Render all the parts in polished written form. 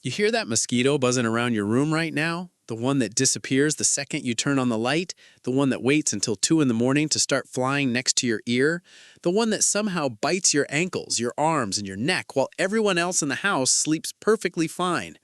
You hear that mosquito buzzing around your room right now? The one that disappears the second you turn on the light? The one that waits until 2 in the morning to start flying next to your ear? The one that somehow bites your ankles, your arms, and your neck while everyone else in the house sleeps perfectly fine?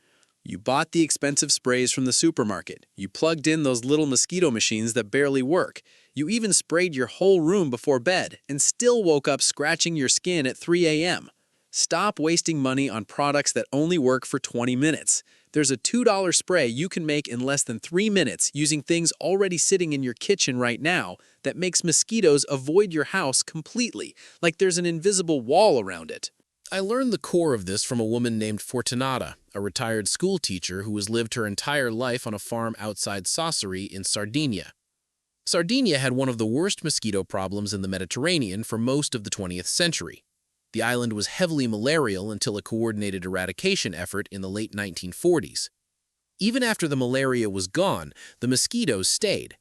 You bought the expensive sprays from the supermarket. You plugged in those little mosquito machines that barely work. You even sprayed your whole room before bed and still woke up scratching your skin at 3 a.m. Stop wasting money on products that only work for 20 minutes. There's a $2 spray you can make in less than 3 minutes using things already sitting in your kitchen right now that makes mosquitoes avoid your house completely, like there's an invisible wall around it. I learned the core of this from a woman named Fortunata, a retired school teacher who has lived her entire life on a farm outside Sassari in Sardinia. Sardinia had one of the worst mosquito problems in the Mediterranean for most of the 20th century. The island was heavily malarial until a coordinated eradication effort in the late 1940s. Even after the malaria was gone, the mosquitoes stayed.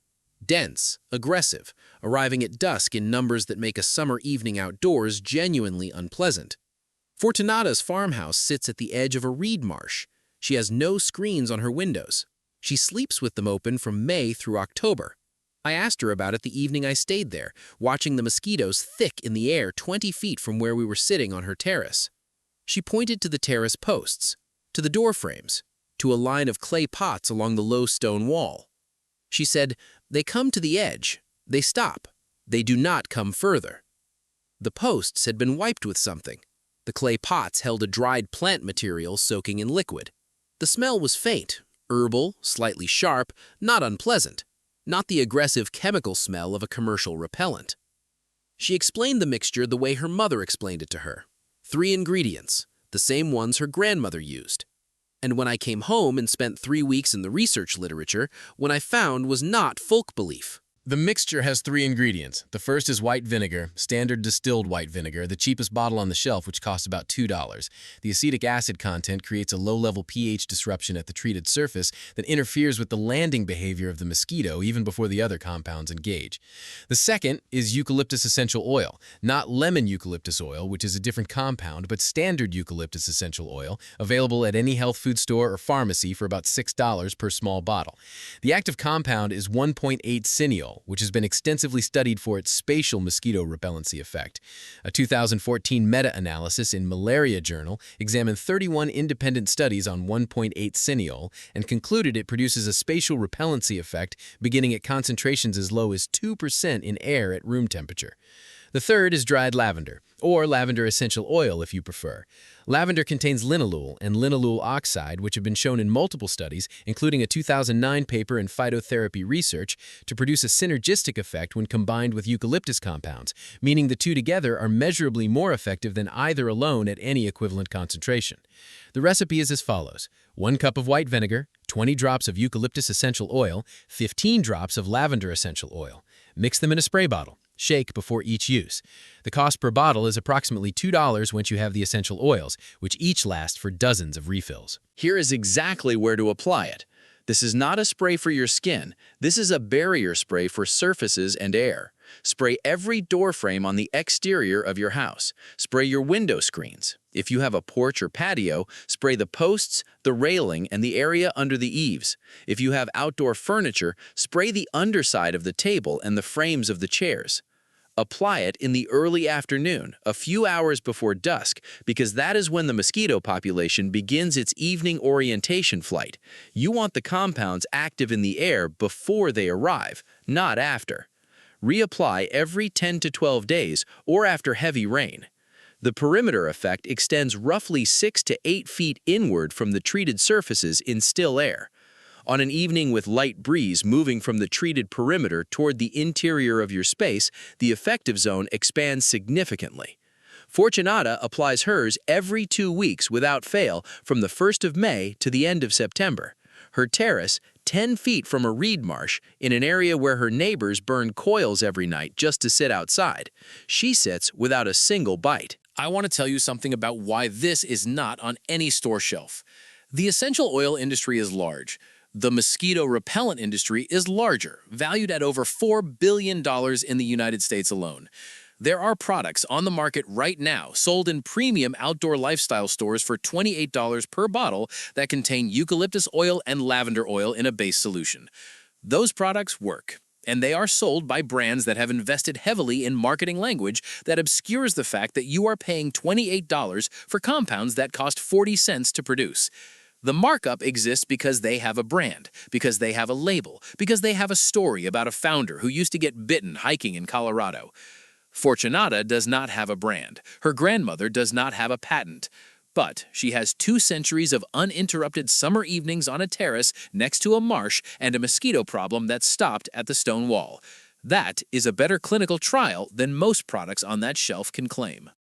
Dense, aggressive, arriving at dusk in numbers that make a summer evening outdoors genuinely unpleasant. Fortunata's farmhouse sits at the edge of a reed marsh. She has no screens on her windows. She sleeps with them open from May through October. I asked her about it the evening I stayed there, watching the mosquitoes thick in the air 20 feet from where we were sitting on her terrace. She pointed to the terrace posts, to the doorframes, to a line of clay pots along the low stone wall. She said, "They come to the edge. They stop. They do not come further." The posts had been wiped with something. The clay pots held a dried plant material soaking in liquid. The smell was faint, herbal, slightly sharp, not unpleasant. Not the aggressive chemical smell of a commercial repellent. She explained the mixture the way her mother explained it to her. 3 ingredients, the same ones her grandmother used. And when I came home and spent 3 weeks in the research literature, what I found was not folk belief. The mixture has 3 ingredients. The first is white vinegar, standard distilled white vinegar, the cheapest bottle on the shelf, which costs about $2. The acetic acid content creates a low-level pH disruption at the treated surface that interferes with the landing behavior of the mosquito even before the other compounds engage. The second is eucalyptus essential oil, not lemon eucalyptus oil, which is a different compound, but standard eucalyptus essential oil, available at any health food store or pharmacy for about $6 per small bottle. The active compound is 1.8 cineol, which has been extensively studied for its spatial mosquito repellency effect. A 2014 meta-analysis in Malaria Journal examined 31 independent studies on 1.8 cineol and concluded it produces a spatial repellency effect beginning at concentrations as low as 2% in air at room temperature. The third is dried lavender, or lavender essential oil if you prefer. Lavender contains linalool and linalool oxide, which have been shown in multiple studies, including a 2009 paper in Phytotherapy Research, to produce a synergistic effect when combined with eucalyptus compounds, meaning the two together are measurably more effective than either alone at any equivalent concentration. The recipe is as follows: 1 cup of white vinegar, 20 drops of eucalyptus essential oil, 15 drops of lavender essential oil. Mix them in a spray bottle. Shake before each use. The cost per bottle is approximately $2 once you have the essential oils, which each last for dozens of refills. Here is exactly where to apply it. This is not a spray for your skin. This is a barrier spray for surfaces and air. Spray every door frame on the exterior of your house. Spray your window screens. If you have a porch or patio, spray the posts, the railing, and the area under the eaves. If you have outdoor furniture, spray the underside of the table and the frames of the chairs. Apply it in the early afternoon, a few hours before dusk, because that is when the mosquito population begins its evening orientation flight. You want the compounds active in the air before they arrive, not after. Reapply every 10 to 12 days or after heavy rain. The perimeter effect extends roughly 6 to 8 feet inward from the treated surfaces in still air. On an evening with light breeze moving from the treated perimeter toward the interior of your space, the effective zone expands significantly. Fortunata applies hers every 2 weeks without fail from the 1st of May to the end of September. Her terrace, 10 feet from a reed marsh, in an area where her neighbors burn coils every night just to sit outside. She sits without a single bite. I want to tell you something about why this is not on any store shelf. The essential oil industry is large. The mosquito repellent industry is larger, valued at over $4 billion in the United States alone. There are products on the market right now sold in premium outdoor lifestyle stores for $28 per bottle that contain eucalyptus oil and lavender oil in a base solution. Those products work, and they are sold by brands that have invested heavily in marketing language that obscures the fact that you are paying $28 for compounds that cost 40 cents to produce. The markup exists because they have a brand, because they have a label, because they have a story about a founder who used to get bitten hiking in Colorado. Fortunata does not have a brand. Her grandmother does not have a patent. But she has 2 centuries of uninterrupted summer evenings on a terrace next to a marsh and a mosquito problem that stopped at the stone wall. That is a better clinical trial than most products on that shelf can claim.